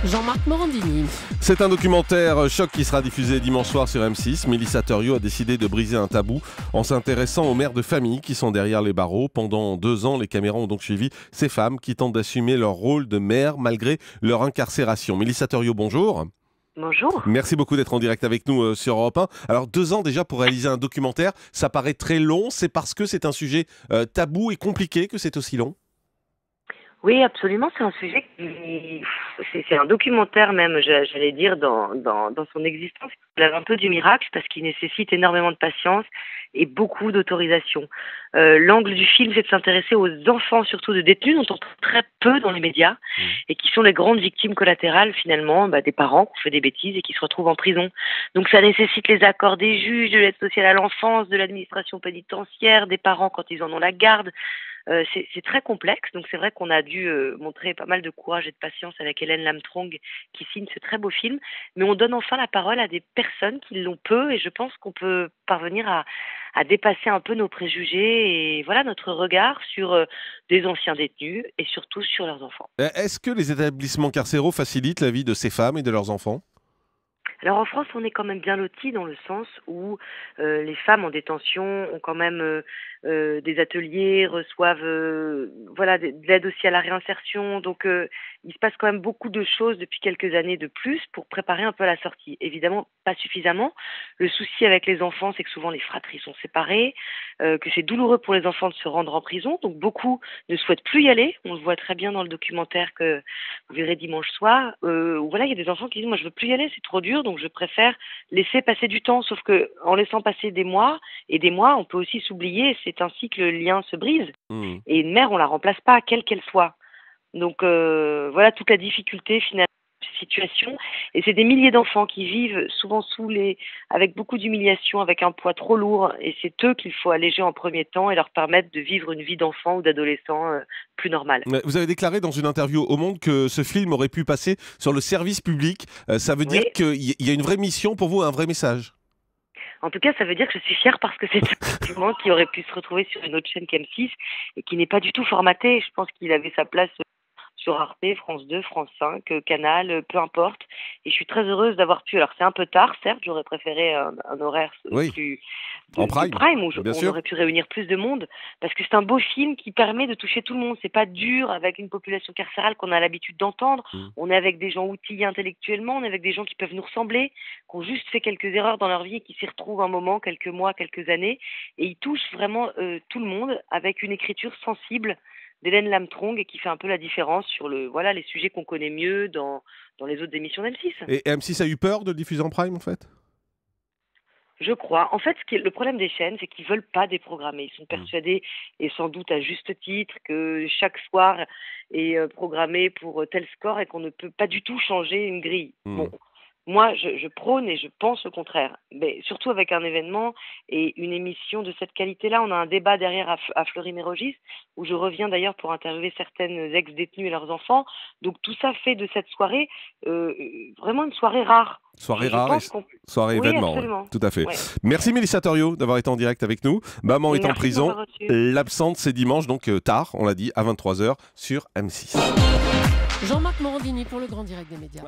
Jean-Marc Morandini. C'est un documentaire choc qui sera diffusé dimanche soir sur M6. Mélissa Thuriot a décidé de briser un tabou en s'intéressant aux mères de famille qui sont derrière les barreaux. Pendant 2 ans, les caméras ont donc suivi ces femmes qui tentent d'assumer leur rôle de mère malgré leur incarcération. Mélissa Thuriot, bonjour. Bonjour. Merci beaucoup d'être en direct avec nous sur Europe 1. Alors 2 ans déjà pour réaliser un documentaire, ça paraît très long. C'est parce que c'est un sujet tabou et compliqué que c'est aussi long? Oui, absolument, c'est un sujet qui... C'est un documentaire même, j'allais dire, dans son existence. Il a un peu du miracle parce qu'il nécessite énormément de patience et beaucoup d'autorisation. L'angle du film, c'est de s'intéresser aux enfants, surtout de détenus, dont on parle très peu dans les médias, et qui sont les grandes victimes collatérales, finalement, des parents qui ont fait des bêtises et qui se retrouvent en prison. Donc ça nécessite les accords des juges, de l'aide sociale à l'enfance, de l'administration pénitentiaire, des parents quand ils en ont la garde. C'est très complexe, donc c'est vrai qu'on a dû montrer pas mal de courage et de patience avec Hélène Lamtrong qui signe ce très beau film, mais on donne enfin la parole à des personnes qui l'ont peu, et je pense qu'on peut parvenir à dépasser un peu nos préjugés et voilà notre regard sur des anciens détenus et surtout sur leurs enfants. Est-ce que les établissements carcéraux facilitent la vie de ces femmes et de leurs enfants? Alors en France, on est quand même bien lotis dans le sens où les femmes en détention ont quand même des ateliers, reçoivent de l'aide aussi à la réinsertion. Donc il se passe quand même beaucoup de choses depuis quelques années de plus pour préparer un peu la sortie. Évidemment, pas suffisamment. Le souci avec les enfants, c'est que souvent les fratries sont séparées, que c'est douloureux pour les enfants de se rendre en prison. Donc beaucoup ne souhaitent plus y aller. On le voit très bien dans le documentaire que vous verrez dimanche soir. Voilà, il y a des enfants qui disent moi je veux plus y aller, c'est trop dur. Donc je préfère laisser passer du temps, sauf que en laissant passer des mois et des mois, on peut aussi s'oublier. C'est ainsi que le lien se brise. Et une mère, on la remplace pas, quelle qu'elle soit. Donc voilà toute la difficulté finalement de cette situation. Et c'est des milliers d'enfants qui vivent souvent avec beaucoup d'humiliation, avec un poids trop lourd. Et c'est eux qu'il faut alléger en premier temps et leur permettre de vivre une vie d'enfant ou d'adolescent plus normale. Vous avez déclaré dans une interview au Monde que ce film aurait pu passer sur le service public. Ça veut dire qu'il y a une vraie mission pour vous, un vrai message? En tout cas, ça veut dire que je suis fière parce que c'est un document qui aurait pu se retrouver sur une autre chaîne qu'M6 et qui n'est pas du tout formaté. Je pense qu'il avait sa place sur Arte, France 2, France 5, Canal, peu importe. Et je suis très heureuse d'avoir pu. Alors c'est un peu tard, certes, j'aurais préféré un horaire plus en prime où on aurait pu réunir plus de monde, parce que c'est un beau film qui permet de toucher tout le monde. C'est pas dur avec une population carcérale qu'on a l'habitude d'entendre. On est avec des gens outillés intellectuellement, on est avec des gens qui peuvent nous ressembler, qui ont juste fait quelques erreurs dans leur vie et qui s'y retrouvent un moment, quelques mois, quelques années. Et il touche vraiment tout le monde avec une écriture sensible d'Hélène Lamtrong et qui fait un peu la différence sur les sujets qu'on connaît mieux dans les autres émissions d'M6. Et M6 a eu peur de le diffuser en prime en fait? Je crois. En fait, le problème des chaînes, c'est qu'ils veulent pas déprogrammer. Ils sont persuadés, et sans doute à juste titre, que chaque soir est programmé pour tel score et qu'on ne peut pas du tout changer une grille. Bon. Moi, je prône et je pense le contraire. Mais surtout avec un événement et une émission de cette qualité-là, on a un débat derrière à Fleury-Mérogis, où je reviens d'ailleurs pour interviewer certaines ex-détenues et leurs enfants. Donc tout ça fait de cette soirée vraiment une soirée rare. Soirée rare, soirée événement. Absolument. Tout à fait. Ouais. Merci Mélissa Thuriot d'avoir été en direct avec nous. Maman est en prison. L'absente, c'est dimanche, donc tard, on l'a dit, à 23h sur M6. Jean-Marc Morandini pour le Grand Direct des Médias.